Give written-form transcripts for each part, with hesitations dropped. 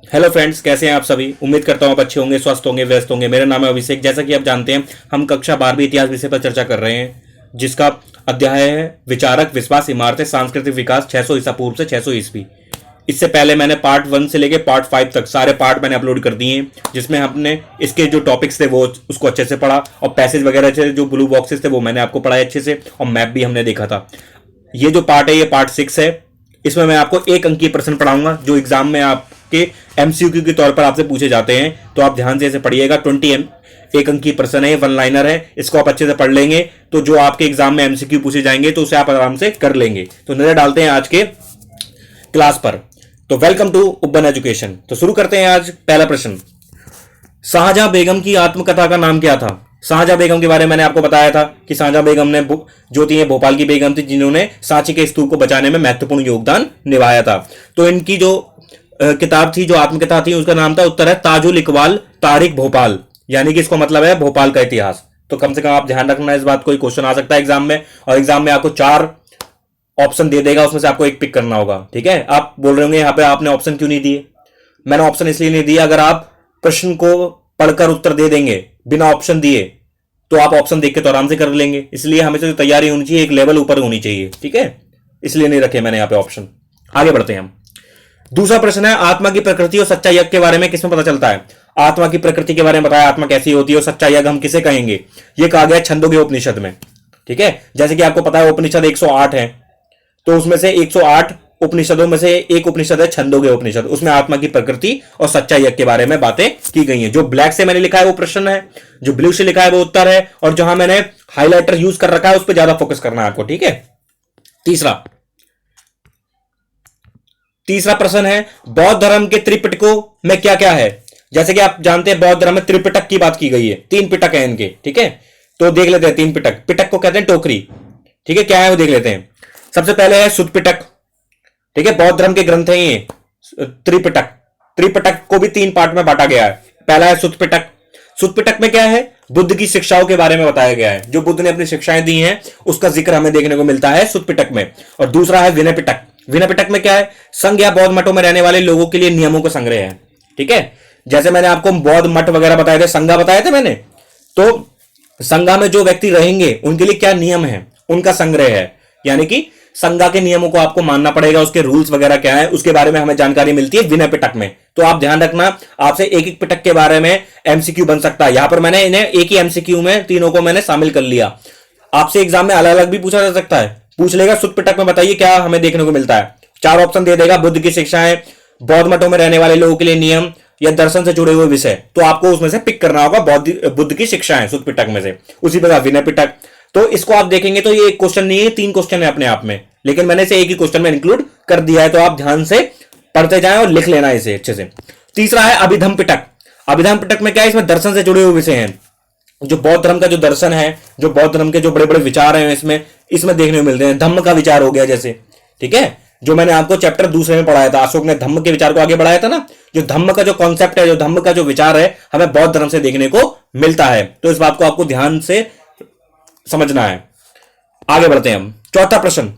Hello friends, कैसे हैं आप सभी। उम्मीद करता हूं आप अच्छे होंगे, स्वस्थ होंगे, व्यस्त होंगे। मेरा नाम है अभिषेक। जैसा कि आप जानते हैं, हम कक्षा 12वीं इतिहास विषय पर चर्चा कर रहे हैं, जिसका अध्याय है विचारक, विश्वास, इमारतें, सांस्कृतिक विकास 600 ईसा पूर्व से 600 ईस्वी। इससे पहले मैंने पार्ट 1 से लेके पार्ट 5 तक सारे पार्ट मैंने अपलोड कर दिए हैं, जिसमें हमने इसके जो टॉपिक्स थे वो उसको अच्छे से पढ़ा, और पैसेज वगैरह थे, जो ब्लू बॉक्सेस थे वो मैंने आपको पढ़ाए अच्छे से, और मैप भी हमने देखा था। ये जो पार्ट है ये पार्ट 6 है। इसमें मैं आपको एक अंकीय प्रश्न पढ़ाऊंगा जो एग्जाम में आपके एमसीक्यू के तौर पर आपसे पूछे जाते हैं, तो आप ध्यान से इसे पढ़िएगा। 1 अंक की प्रश्न है, 1 लाइनर है। इसको आप अच्छे से पढ़ लेंगे तो जो आपके एग्जाम में एमसीक्यू पूछे जाएंगे तो उसे आप आराम से कर लेंगे। तो नजर डालते हैं आज के क्लास पर। तो वेलकम टू उब्बन एजुकेशन। तो शुरू करते हैं आज पहला प्रश्न। शाहजहां बेगम की आत्मकथा का नाम क्या था। शाहजहां बेगम के बारे में मैंने आपको बताया था कि शाहजहां बेगम ने जो थी भोपाल की बेगम थी, जिन्होंने सांची के स्तूप को बचाने में महत्वपूर्ण योगदान निभाया था। तो इनकी जो किताब थी, जो आत्मकथा थी, उसका नाम था, उत्तर है ताजुल इकबाल तारिक भोपाल, यानी कि इसको मतलब है भोपाल का इतिहास। तो कम से कम आप ध्यान रखना इस बात को, क्वेश्चन आ सकता है एग्जाम में, और एग्जाम में आपको 4 ऑप्शन दे देगा, उसमें से आपको एक पिक करना होगा। ठीक है। आप बोल रहे होंगे यहाँ पे आपने ऑप्शन क्यों नहीं दिए। मैंने ऑप्शन इसलिए नहीं दिया, अगर आप प्रश्न को पढ़कर उत्तर दे देंगे बिना ऑप्शन दिए तो आप ऑप्शन देख के तो आराम से कर लेंगे। इसलिए हमेशा जो तैयारी होनी चाहिए एक लेवल ऊपर होनी चाहिए। ठीक है, इसलिए नहीं रखे मैंने यहाँ पे ऑप्शन। आगे बढ़ते हैं हम। दूसरा प्रश्न है, आत्मा की प्रकृति और सच्चा यज्ञ के बारे में किसमें पता चलता है। आत्मा की प्रकृति के बारे में बताया, आत्मा कैसी होती है, और सच्चा यज्ञ हम किसे कहेंगे, यह कहा गया छंदोग्य उपनिषद में। ठीक है, जैसे कि आपको पता है उपनिषद 108 है, तो उसमें से 108 उपनिषदों में से एक उपनिषद है छंदोग्य उपनिषद। उसमें आत्मा की प्रकृति और सच्चा यज्ञ के बारे में बातें की गई हैं। जो ब्लैक से मैंने लिखा है वो प्रश्न है, जो ब्लू से लिखा है वो उत्तर है, और जहां मैंने हाइलाइटर यूज कर रखा है उस पर ज्यादा फोकस करना है आपको। ठीक है। तीसरा प्रश्न है, बौद्ध धर्म के त्रिपिटकों में क्या क्या है। जैसे कि आप जानते हैं बौद्ध धर्म में त्रिपिटक की बात की गई है, 3 पिटक है इनके। ठीक है, तो देख लेते हैं 3 पिटक। पिटक को कहते हैं टोकरी। ठीक है, क्या है वो देख लेते हैं। सबसे पहले है सुत्त पिटक। ठीक है, बौद्ध धर्म के ग्रंथ है ये त्रिपिटक। त्रिपिटक को भी 3 पार्ट में बांटा गया है। पहला है सुत्त पिटक। सुत्त पिटक में क्या है, बुद्ध की शिक्षाओं के बारे में बताया गया है, जो बुद्ध ने अपनी शिक्षाएं दी हैं उसका जिक्र हमें देखने को मिलता है सुत्त पिटक में। और दूसरा है विनय पिटक। विनय पिटक में क्या है, संघ या बौद्ध मठों में रहने वाले लोगों के लिए नियमों का संग्रह है। ठीक है, जैसे मैंने आपको बौद्ध मठ वगैरह बताए थे, संघा बताए थे मैंने, तो संघा में जो व्यक्ति रहेंगे उनके लिए क्या नियम है, उनका संग्रह है। यानी कि संघा के नियमों को आपको मानना पड़ेगा, उसके रूल्स वगैरह क्या है उसके बारे में हमें जानकारी मिलती है विनय पिटक में। तो आप ध्यान रखना, आपसे एक एक पिटक के बारे में एमसीक्यू बन सकता है। यहां पर मैंने इन्हें एक ही एमसीक्यू में तीनों को मैंने शामिल कर लिया। आपसे एग्जाम में अलग अलग भी पूछा जा सकता है, पूछ लेगा सुत्त पिटक में बताइए क्या हमें देखने को मिलता है। 4 ऑप्शन दे देगा, बुद्ध की शिक्षाएं, बौद्ध मठों में रहने वाले लोगों के लिए नियम, या दर्शन से जुड़े हुए विषय। तो आपको उसमें से पिक करना होगा बुद्ध की शिक्षाएं सुत्त पिटक में से। उसी प्रकार विनय पिटक, तो इसको आप देखेंगे तो ये एक क्वेश्चन नहीं है, 3 क्वेश्चन है अपने आप में, लेकिन मैंने इसे एक ही क्वेश्चन में इंक्लूड कर दिया है। तो आप ध्यान से पढ़ते जाएं और लिख लेना इसे अच्छे से। तीसरा है अभिधम पिटक। अभिधम पिटक में क्या है, इसमें दर्शन से जुड़े हुए विषय हैं, जो बौद्ध धर्म का जो दर्शन है, जो बौद्ध धर्म के जो बड़े बड़े विचार हैं इसमें देखने को मिलते हैं। धम्म का विचार हो गया जैसे, ठीक है, जो मैंने आपको चैप्टर दूसरे में पढ़ाया था, अशोक ने धम्म के विचार को आगे बढ़ाया था ना। जो धम्म का जो कॉन्सेप्ट है, जो धम्म का जो विचार है, हमें बौद्ध धर्म से देखने को मिलता है। तो इस बात को आपको ध्यान से समझना है। आगे बढ़ते हैं हम। चौथा प्रश्न,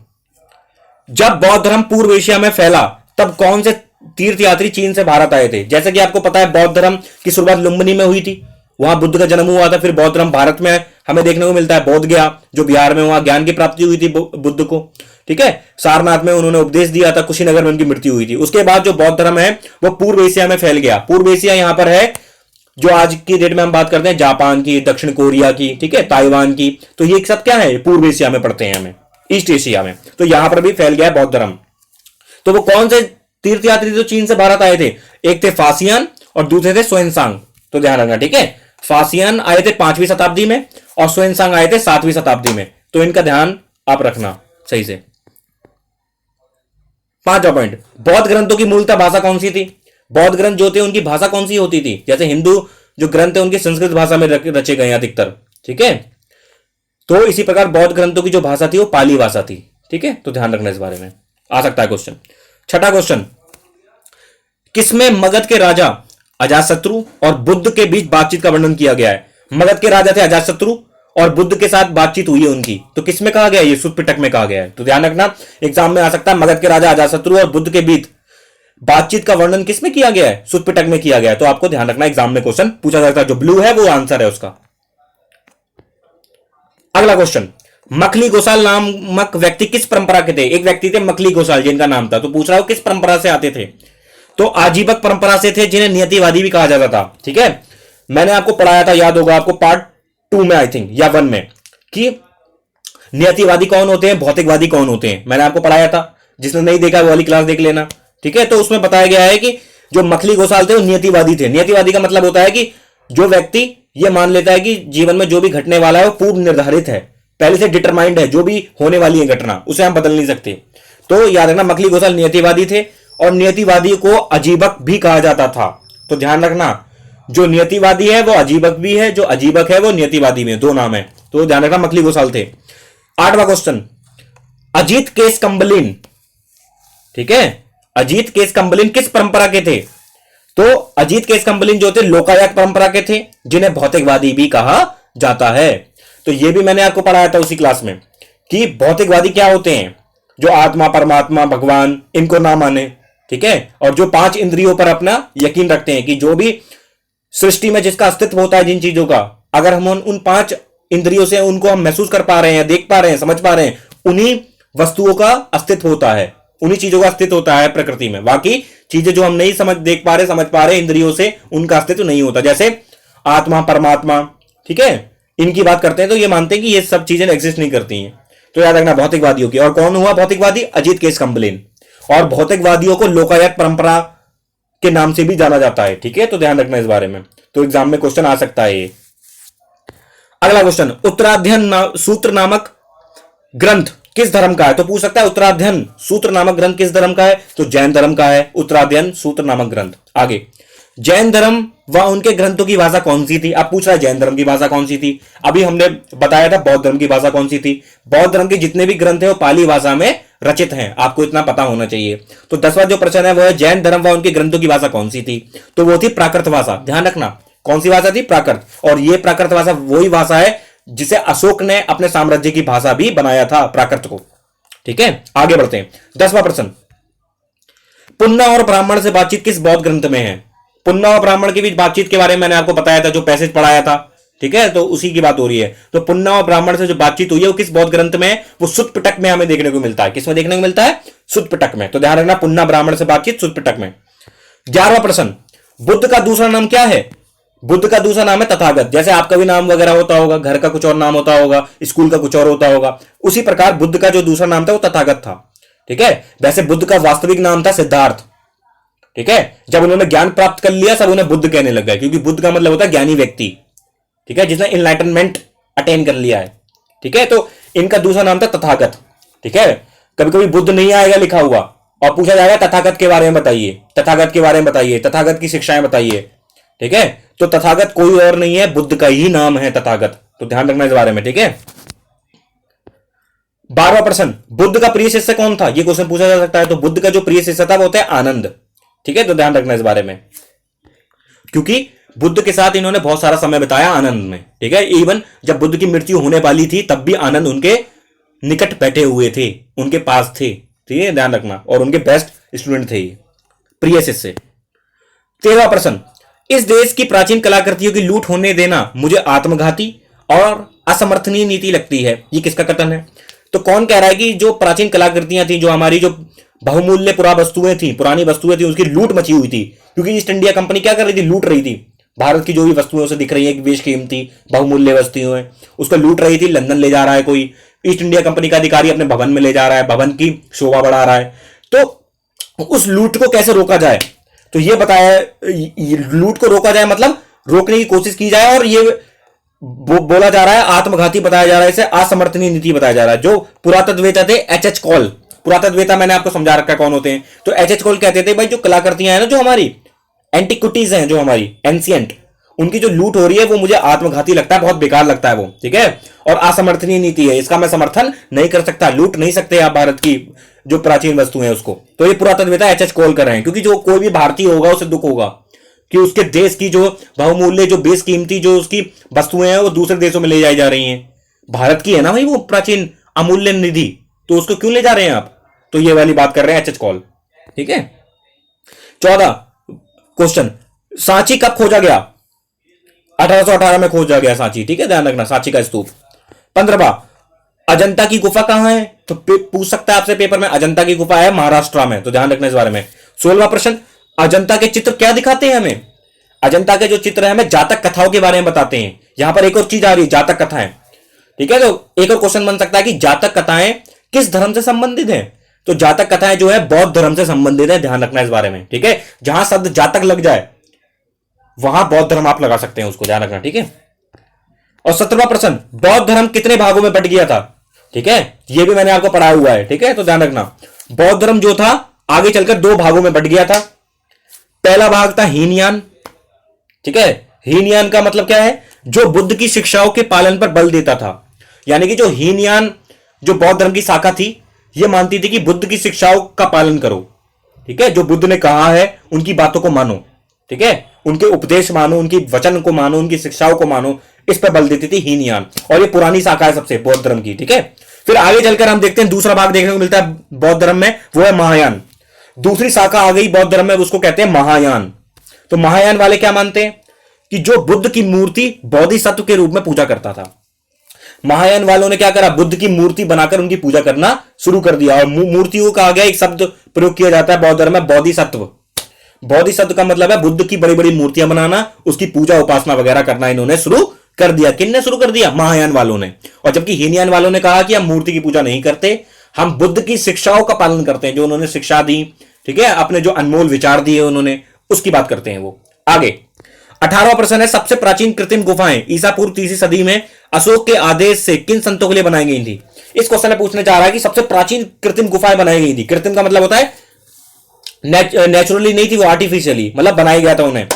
जब बौद्ध धर्म पूर्व एशिया में फैला तब कौन से तीर्थयात्री चीन से भारत आए थे। जैसे कि आपको पता है बौद्ध धर्म की शुरुआत लुम्बिनी में हुई थी, वहां बुद्ध का जन्म हुआ था। फिर बौद्ध धर्म भारत में हमें देखने को मिलता है बोध गया, जो बिहार में, वहां ज्ञान की प्राप्ति हुई थी बुद्ध को। ठीक है, सारनाथ में उन्होंने उपदेश दिया था, कुशीनगर में उनकी मृत्यु हुई थी। उसके बाद जो बौद्ध धर्म है वो पूर्व एशिया में फैल गया। पूर्व एशिया यहां पर है, जो आज की डेट में हम बात करते हैं जापान की, दक्षिण कोरिया की, ठीक है, ताइवान की, तो ये सब क्या है, पूर्व एशिया में पड़ते हैं हमें, ईस्ट एशिया में। तो यहां पर भी फैल गया है बौद्ध धर्म। तो वो कौन से तीर्थयात्री जो चीन से भारत आए थे, एक थे फासियान और दूसरे थे सोएनसांग। तो ध्यान रखना, ठीक है, फासियान आए थे 5वीं शताब्दी में और सोएनसांग आए थे 7वीं शताब्दी में। तो इनका ध्यान आप रखना सही से। 5वां पॉइंट, बौद्ध ग्रंथों की मूलतः भाषा कौन सी थी। बौद्ध ग्रंथ जो थे उनकी भाषा कौन सी होती थी। जैसे हिंदू जो ग्रंथ है उनकी संस्कृत भाषा में रचे गए अधिकतर, ठीक है, तो इसी प्रकार बौद्ध ग्रंथों की जो भाषा थी वो पाली भाषा थी। ठीक है, तो ध्यान रखना इस बारे में, आ सकता है क्वेश्चन। 6वां क्वेश्चन, किसमें मगध के राजा अजातशत्रु और बुद्ध के बीच बातचीत का वर्णन किया गया है। मगध के राजा थे अजातशत्रु और बुद्ध के साथ बातचीत हुई है उनकी, तो किसमें कहा गया, ये सुत्त पिटक में कहा गया है। तो ध्यान रखना, एग्जाम में आ सकता है मगध के राजा अजातशत्रु और बुद्ध के बीच बातचीत का वर्णन किस में किया गया है? सुत पिटक में किया गया है। तो आपको ध्यान रखना, एग्जाम में क्वेश्चन पूछा जाता है, जो ब्लू है वो आंसर है उसका। अगला क्वेश्चन, मखली गोसाल नामक व्यक्ति किस परंपरा के थे? एक व्यक्ति थे मखली गोसाल जिनका नाम था, तो पूछ रहा हूं किस परंपरा से आते थे? तो आजीवक परंपरा से थे, जिन्हें नियतिवादी भी कहा जाता था। ठीक है, मैंने आपको पढ़ाया था, याद होगा आपको, पार्ट 2 में आई थिंक या 1 में, कि नियतिवादी कौन होते हैं, भौतिकवादी कौन होते हैं। मैंने आपको पढ़ाया था, जिसने नहीं देखा वो वाली क्लास देख लेना। ठीक है, तो उसमें बताया गया है कि जो मखली गोसाल थे वो नियतिवादी थे। नियतिवादी का मतलब होता है कि जो व्यक्ति ये मान लेता है कि जीवन में जो भी घटने वाला है वो पूर्व निर्धारित है, पहले से डिटरमाइंड है, जो भी होने वाली है घटना उसे हम बदल नहीं सकते। तो याद रखना, मखली गोसाल नियतिवादी थे, और नियतिवादी को अजीबक भी कहा जाता था। तो ध्यान रखना, जो नियतिवादी है वो अजीबक भी है, जो अजीबक है वो नियतिवादी में, दो नाम है। तो ध्यान रखना, मखली गोसाल थे। 8वां क्वेश्चन, अजीत केस कंबलिन, ठीक है, अजीत केस कंबलिन किस परंपरा के थे? तो अजीत केस कंबलिन जो थे लोकायत परंपरा के थे, जिन्हें भौतिकवादी भी कहा जाता है। तो यह भी मैंने आपको पढ़ाया था उसी क्लास में, कि भौतिकवादी क्या होते हैं? जो आत्मा, परमात्मा, भगवान, इनको ना माने। ठीक है, और जो 5 इंद्रियों पर अपना यकीन रखते हैं, कि जो भी सृष्टि में जिसका अस्तित्व होता है, जिन चीजों का, अगर हम उन 5 इंद्रियों से उनको हम महसूस कर पा रहे हैं, देख पा रहे हैं, समझ पा रहे हैं, उन्हीं वस्तुओं का अस्तित्व होता है, उन्हीं चीजों का अस्तित्व होता है प्रकृति में। बाकी चीजें जो हम नहीं देख पा रहे, समझ पा रहे इंद्रियों से, उनका अस्तित्व नहीं होता। जैसे आत्मा, परमात्मा, ठीक है, इनकी बात करते हैं तो ये मानते हैं कि ये सब चीजें एग्जिस्ट नहीं करती हैं। तो याद रखना, भौतिकवादियों की। और कौन हुआ भौतिकवादी? अजीत केस कंबलिन। और भौतिकवादियों को लोकायत परंपरा के नाम से भी जाना जाता है। ठीक है, तो ध्यान रखना इस बारे में, तो एग्जाम में क्वेश्चन आ सकता है ये। अगला क्वेश्चन, उत्तराध्ययन सूत्र नामक ग्रंथ किस धर्म का है? तो पूछ सकता है उत्तराध्ययन सूत्र नामक ग्रंथ किस धर्म का है? तो जैन धर्म का है उत्तराध्ययन सूत्र नामक ग्रंथ। आगे, जैन धर्म व उनके ग्रंथों की भाषा कौन सी थी? अब पूछ रहा है जैन धर्म की भाषा कौन सी थी। अभी हमने बताया था बौद्ध धर्म की भाषा कौन सी थी। बौद्ध धर्म के जितने भी ग्रंथ है वो पाली भाषा में रचित हैं, आपको इतना पता होना चाहिए। तो 10वां जो प्रश्न है वो है जैन धर्म व उनके ग्रंथों की भाषा कौन सी थी? तो वो थी प्राकृत भाषा। ध्यान रखना, कौन सी भाषा थी? प्राकृत। और ये प्राकृत भाषा वही भाषा है जिसे अशोक ने अपने साम्राज्य की भाषा भी बनाया था, प्राकृत को। ठीक है, आगे बढ़ते हैं। 10वां प्रश्न, पुन्ना और ब्राह्मण से बातचीत किस बौद्ध ग्रंथ में है? पुन्ना और ब्राह्मण के बीच बातचीत के बारे में मैंने आपको बताया था, जो पैसेज पढ़ाया था। ठीक है, तो उसी की बात हो रही है। तो पुन्ना और ब्राह्मण से जो बातचीत हुई है वो किस बौद्ध ग्रंथ में है? वो सुत्त पिटक में हमें देखने को मिलता है। किसमें देखने को मिलता है? सुत्त पिटक में। तो ध्यान रखना, पुन्ना ब्राह्मण से बातचीत सुत्त पिटक में। 11वां प्रश्न, बुद्ध का दूसरा नाम क्या है? बुद्ध का दूसरा नाम है तथागत। जैसे आपका भी नाम वगैरह होता होगा, घर का कुछ और नाम होता होगा, स्कूल का कुछ और होता होगा, उसी प्रकार बुद्ध का जो दूसरा नाम था वो तथागत था। ठीक है, वैसे बुद्ध का वास्तविक नाम था सिद्धार्थ। ठीक है, जब उन्होंने ज्ञान प्राप्त कर लिया सब उन्हें बुद्ध कहने लग गए, क्योंकि बुद्ध का मतलब होता है ज्ञानी व्यक्ति। ठीक है, जिसने इनलाइटनमेंट अटेन कर लिया है। ठीक है, तो इनका दूसरा नाम था तथागत। ठीक है, कभी कभी बुद्ध नहीं आएगा लिखा हुआ और पूछा जाएगा तथागत के बारे में बताइए, तथागत के बारे में बताइए, तथागत की शिक्षाएं बताइए। ठीक है, तो तथागत कोई और नहीं है, बुद्ध का ही नाम है तथागत। तो ध्यान रखना इस बारे में। ठीक है, 12वां प्रश्न, बुद्ध का प्रिय शिष्य कौन था? ये क्वेश्चन पूछा जा सकता है। तो बुद्ध का जो प्रिय शिष्य था वो होता है आनंद। ठीक है, तो ध्यान रखना इस बारे में, क्योंकि बुद्ध के साथ इन्होंने बहुत सारा समय बिताया आनंद में। ठीक है, इवन जब बुद्ध की मृत्यु होने वाली थी तब भी आनंद उनके निकट बैठे हुए थे, उनके पास थे। ठीक है, ध्यान रखना, और उनके बेस्ट स्टूडेंट थे ये, प्रिय शिष्य। 13वां प्रश्न, इस देश की प्राचीन कलाकृतियों की लूट होने देना मुझे आत्मघाती और असमर्थनीय नीति लगती है। ये किसका कथन है? तो कौन कह रहा है कि जो प्राचीन कलाकृतियां थी, जो हमारी जो बहुमूल्य पुरा वस्तुएं थी, पुरानी वस्तुएं थी, उसकी लूट मची हुई थी। क्योंकि ईस्ट इंडिया कंपनी क्या कर रही थी? लूट रही थी। भारत की जो भी वस्तुएं उसे दिख रही है बेशकीमती बहुमूल्य वस्तुएं, उसको लूट रही थी। लंदन ले जा रहा है कोई, ईस्ट इंडिया कंपनी का अधिकारी अपने भवन में ले जा रहा है, भवन की शोभा बढ़ा रहा है। तो उस लूट को कैसे रोका जाए? तो ये बताया, लूट को रोका जाए मतलब रोकने की कोशिश की जाए, और ये बोला जा रहा है आत्मघाती बताया जा रहा है, इसे असमर्थनीय नीति बताया जा रहा है। जो पुरातत्ववेता थे एच कॉल, पुरातत्ववेता मैंने आपको समझा रखा कौन होते हैं। तो एच कॉल कहते थे भाई जो कलाकृतियां हैं ना, जो हमारी एंटिक्विटीज हैं, जो हमारी एंशिएंट, उनकी जो लूट हो रही है वो मुझे आत्मघाती लगता है, बहुत बेकार लगता है वो। ठीक है, और असमर्थनीय नीति है, इसका मैं समर्थन नहीं कर सकता। लूट नहीं सकते आप भारत की जो प्राचीन वस्तु है उसको। तो ये पुरातत्ववेता एच कॉल कर रहे हैं, क्योंकि जो कोई भी भारतीय होगा उसे दुख होगा कि उसके देश की जो बहुमूल्य, जो बेशकीमती जो उसकी वस्तुएं हैं वो दूसरे देशों में ले जाई जा रही हैं। भारत की है ना भाई वो प्राचीन अमूल्य निधि, तो उसको क्यों ले जा रहे हैं आप? तो ये वाली बात कर रहे हैं एच कॉल। ठीक है, 14 क्वेश्चन, सांची कब खोजा गया? 1818 में खोजा गया सांची, ठीक है, ध्यान रखना, सांची का स्तूप। 15वां, अजंता की गुफा कहां है? तो पूछ सकता है आपसे पेपर में, अजंता की गुफा है महाराष्ट्र में, तो ध्यान रखना इस बारे में। 16वां प्रश्न, अजंता के चित्र क्या दिखाते हैं हमें? अजंता के जो चित्र है हमें जातक कथाओं के बारे में बताते हैं। यहां पर एक और चीज आ रही है, जातक कथाएं, ठीक है। तो एक और क्वेश्चन बन सकता है कि जातक कथाएं किस धर्म से संबंधित है? तो जातक कथाएं जो है बौद्ध धर्म से संबंधित है, ध्यान रखना इस बारे में, ठीक है। जहां शब्द जातक लग जाए वहां बौद्ध धर्म आप लगा सकते हैं, उसको ध्यान रखना, ठीक है। और 17वां प्रश्न, बौद्ध धर्म कितने भागों में बट गया था? ठीक है, ये भी मैंने आपको पढ़ाया हुआ है, ठीक है, तो ध्यान रखना। बौद्ध धर्म जो था आगे चलकर 2 भागों में बट गया था। पहला भाग था हीनयान, ठीक है। हीनयान का मतलब क्या है? जो बुद्ध की शिक्षाओं के पालन पर बल देता था। यानी कि जो हीनयान, जो बौद्ध धर्म की शाखा थी, यह मानती थी कि बुद्ध की शिक्षाओं का पालन करो, ठीक है, जो बुद्ध ने कहा है उनकी बातों को मानो, ठीक है, उनके उपदेश मानो, उनकी वचन को मानो, उनकी शिक्षाओं को मानो, इस पर बल देती थी हीनयान। और ये पुरानी शाखा है सबसे बौद्ध धर्म की, ठीक है। फिर आगे चलकर हम देखते हैं दूसरा भाग देखने को मिलता है बौद्ध धर्म में, वो है महायान। दूसरी शाखा आ गई बौद्ध धर्म में, उसको कहते हैं महायान। तो महायान वाले क्या मानते हैं कि जो बुद्ध की मूर्ति बोधिसत्व के रूप में पूजा करता था। महायान वालों ने क्या करा? बुद्ध की मूर्ति बनाकर उनकी पूजा करना शुरू कर दिया। और मूर्तियों का आगे एक शब्द प्रयोग किया जाता है बौद्ध धर्म में, बोधिसत्व। बोधिसत्व का मतलब है बुद्ध की बड़ी बड़ी मूर्तियां बनाना, उसकी पूजा उपासना वगैरह करना इन्होंने शुरू कर दिया। किनने शुरू कर दिया? महायान वालों ने। और जबकि हीनयान वालों ने कहा कि हम मूर्ति की पूजा नहीं करते, हम बुद्ध की शिक्षाओं का पालन करते हैं, जो उन्होंने शिक्षा दी, ठीक है, अपने जो अनमोल विचार दिए उन्होंने, उसकी बात करते हैं वो। आगे 18वां प्रश्न है, सबसे प्राचीन कृत्रिम गुफाएं ईसा पूर्व 3वीं सदी में अशोक के आदेश से किन संतों के लिए बनाई गई थी? इस क्वेश्चन में पूछने जा रहा है कि सबसे प्राचीन कृत्रिम गुफाएं बनाई गई थी। कृत्रिम का मतलब होता है नेचुरली नहीं थी, वो आर्टिफिशियली, मतलब बनाया गया था उन्हें।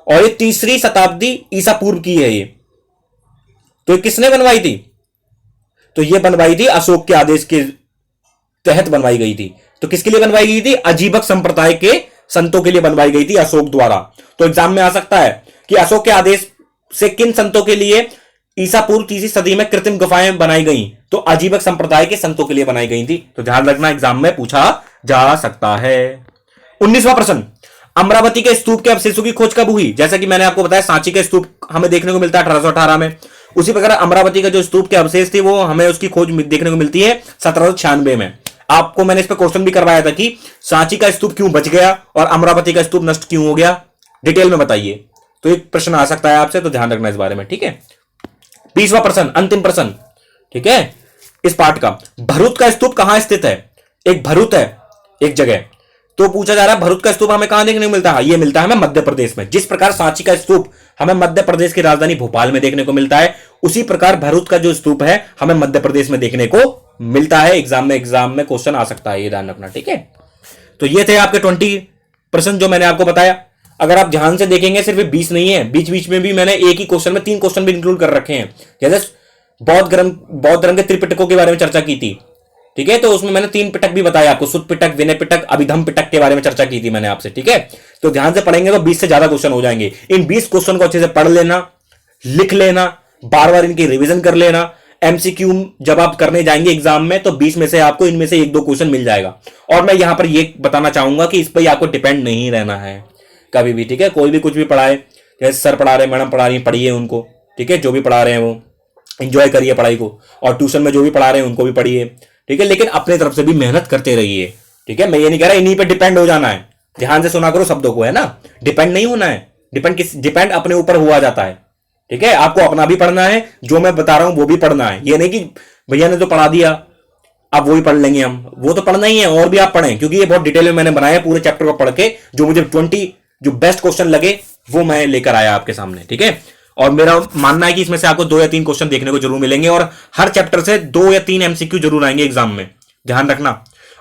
और ये 3री शताब्दी ईसा पूर्व की है ये। तो ये किसने बनवाई थी? तो ये बनवाई थी अशोक के आदेश के तहत बनवाई गई थी। तो किसके लिए बनवाई गई थी? अजीबक संप्रदाय के संतों के लिए बनवाई गई थी अशोक द्वारा। तो एग्जाम में आ सकता है कि अशोक के आदेश से किन संतों के लिए ईसा पूर्व 3वीं सदी में कृत्रिम गुफाएं बनाई गई? तो अजीबक संप्रदाय के संतों के लिए बनाई गई थी। तो ध्यान रखना, एग्जाम में पूछा जा सकता है। 19वां प्रश्न, अमरावती के स्तूप के अवशेषों की खोज कब हुई? जैसा कि मैंने आपको बताया सांची के स्तूप हमें देखने को मिलता है 1818 में। उसी प्रकार अमरावती का जो स्तूप के अवशेष थे वो हमें उसकी खोज देखने को मिलती है 1796 में। आपको मैंने इस पर क्वेश्चन भी करवाया था कि सांची का स्तूप क्यों बच गया और अमरावती का स्तूप नष्ट क्यों हो गया, डिटेल में बताइए। तो एक प्रश्न आ सकता है आपसे, तो ध्यान रखना इस बारे में, ठीक है। 20वां प्रश्न, अंतिम प्रश्न, ठीक है, इस पार्ट का, भरूच का स्तूप कहां स्थित है? एक भरूच है एक जगह, तो पूछा जा रहा है भरूच का स्तूप हमें कहां देखने को मिलता है? ये मिलता है हमें मध्य प्रदेश में। जिस प्रकार सांची का स्तूप हमें मध्य प्रदेश की राजधानी भोपाल में देखने को मिलता है, उसी प्रकार भरूच का जो स्तूप है हमें मध्य प्रदेश में देखने को मिलता है। एग्जाम में क्वेश्चन आ सकता है, ये ध्यान रखना, ठीक है। तो ये थे आपके 20 प्रश्न जो मैंने आपको बताया। अगर आप ध्यान से देखेंगे सिर्फ 20 नहीं है, बीच बीच में भी मैंने एक ही क्वेश्चन में 3 क्वेश्चन भी इंक्लूड कर रखे हैं। जैसे बौद्ध धर्म के त्रिपिटकों के बारे में चर्चा की थी, ठीक है, तो उसमें मैंने 3 पिटक भी बताया आपको, सुत पिटक, विनय पिटक, अभिधम पिटक के बारे में चर्चा की थी मैंने आपसे, ठीक है। तो ध्यान से पढ़ेंगे तो 20 से ज्यादा क्वेश्चन हो जाएंगे। इन 20 क्वेश्चन को अच्छे से पढ़ लेना, लिख लेना, बार बार इनकी रिवीजन कर लेना। एमसीक्यू जब आप करने जाएंगे एग्जाम में तो 20 में से आपको इनमें से 1-2 क्वेश्चन मिल जाएगा। और मैं यहां पर यह बताना चाहूंगा कि इस पर आपको डिपेंड नहीं रहना है कभी भी, ठीक है। कोई भी कुछ भी पढ़ाए, जैसे सर पढ़ा रहे, मैडम पढ़ा रही, पढ़िए उनको, ठीक है, जो भी पढ़ा रहे हैं वो एंजॉय करिए पढ़ाई को। और ट्यूशन में जो भी पढ़ा रहे हैं उनको भी पढ़िए, ठीक है, लेकिन अपने तरफ से भी मेहनत करते रहिए, ठीक है। मैं ये नहीं कह रहा इन्हीं पे डिपेंड हो जाना है, ध्यान से सुना करो शब्दों को, है ना। डिपेंड नहीं होना है, डिपेंड अपने ऊपर हुआ जाता है, ठीक है। आपको अपना भी पढ़ना है, जो मैं बता रहा हूं वो भी पढ़ना है। ये नहीं कि भैया ने तो पढ़ा दिया अब वही पढ़ लेंगे हम, वो तो पढ़ना ही है, और भी आप पढ़ें, क्योंकि ये बहुत डिटेल में मैंने बनाया पूरे चैप्टर को पढ़ के। जो मुझे 20 जो बेस्ट क्वेश्चन लगे वो मैं लेकर आया आपके सामने, ठीक है। और मेरा मानना है कि इसमें से आपको 2 या 3 क्वेश्चन देखने को जरूर मिलेंगे, और हर चैप्टर से 2 या 3 एमसीक्यू जरूर आएंगे एग्जाम में, ध्यान रखना।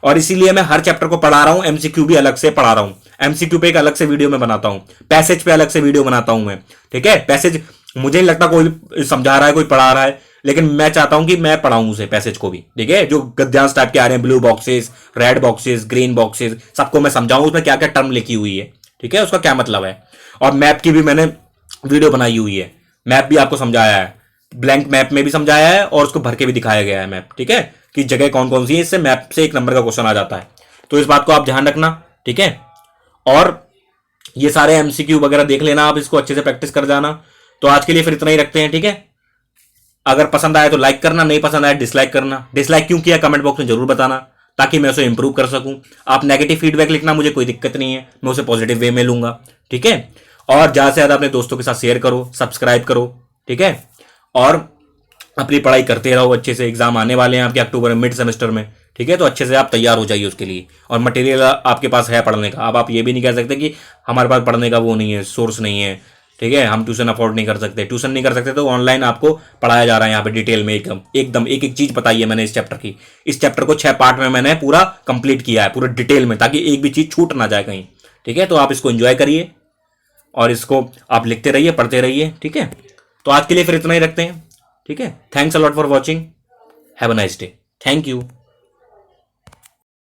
और इसीलिए मैं हर चैप्टर को पढ़ा रहा हूं, एमसीक्यू भी अलग से पढ़ा रहा हूं। एमसीक्यू पे एक अलग से वीडियो में बनाता हूं, पैसेज पे अलग से वीडियो बनाता हूं मैं, ठीक है। पैसेज मुझे नहीं लगता कोई समझा रहा है, कोई पढ़ा रहा है, लेकिन मैं चाहता हूं कि मैं पढ़ाऊं उसे, पैसेज को भी, ठीक है। जो गद्यांश टाइप के आ रहे हैं, blue boxes, red boxes, green boxes, सबको मैं समझाऊं उसमें क्या क्या टर्म लिखी हुई है, ठीक है, उसका क्या मतलब है। और मैप की भी मैंने वीडियो बनाई हुई है, मैप भी आपको समझाया है, ब्लैंक मैप में भी समझाया है और उसको भर के भी दिखाया गया है मैप, ठीक है, कि जगह कौन कौन सी है। इससे मैप से 1 नंबर का क्वेश्चन आ जाता है, तो इस बात को आप ध्यान रखना, ठीक है। और ये सारे एमसीक्यू वगैरह देख लेना, आप इसको अच्छे से प्रैक्टिस कर जाना। तो आज के लिए फिर इतना ही रखते हैं, ठीक है। अगर पसंद आया तो लाइक करना, नहीं पसंद आया डिसलाइक करना। डिसलाइक क्यों किया कमेंट बॉक्स में जरूर बताना, ताकि मैं उसे इंप्रूव कर सकूं। आप नेगेटिव फीडबैक लिखना, मुझे कोई दिक्कत नहीं है, मैं उसे पॉजिटिव वे में लूंगा, ठीक है। और ज्यादा से ज्यादा अपने दोस्तों के साथ शेयर करो, सब्सक्राइब करो, ठीक है। और अपनी पढ़ाई करते रहो अच्छे से। एग्जाम आने वाले हैं आपके अक्टूबर में, मिड सेमेस्टर में, ठीक है। तो अच्छे से आप तैयार हो जाइए उसके लिए, और मटेरियल आपके पास है पढ़ने का। अब आप ये भी नहीं कह सकते कि हमारे पास पढ़ने का वो नहीं है, सोर्स नहीं है, ठीक है, हम ट्यूशन अफोर्ड नहीं कर सकते। ट्यूशन नहीं कर सकते तो ऑनलाइन आपको पढ़ाया जा रहा है यहाँ पे डिटेल में, एकदम एकदम एक एक चीज बताई है मैंने इस चैप्टर की। इस चैप्टर को 6 पार्ट में मैंने पूरा कंप्लीट किया है, पूरा डिटेल में, ताकि एक भी चीज छूट ना जाए कहीं, ठीक है। तो आप इसको एंजॉय करिए और इसको आप लिखते रहिए, पढ़ते रहिए, ठीक है। तो आज के लिए फिर इतना ही रखते हैं, ठीक है। Thanks a lot for watching, have a nice day, thank you.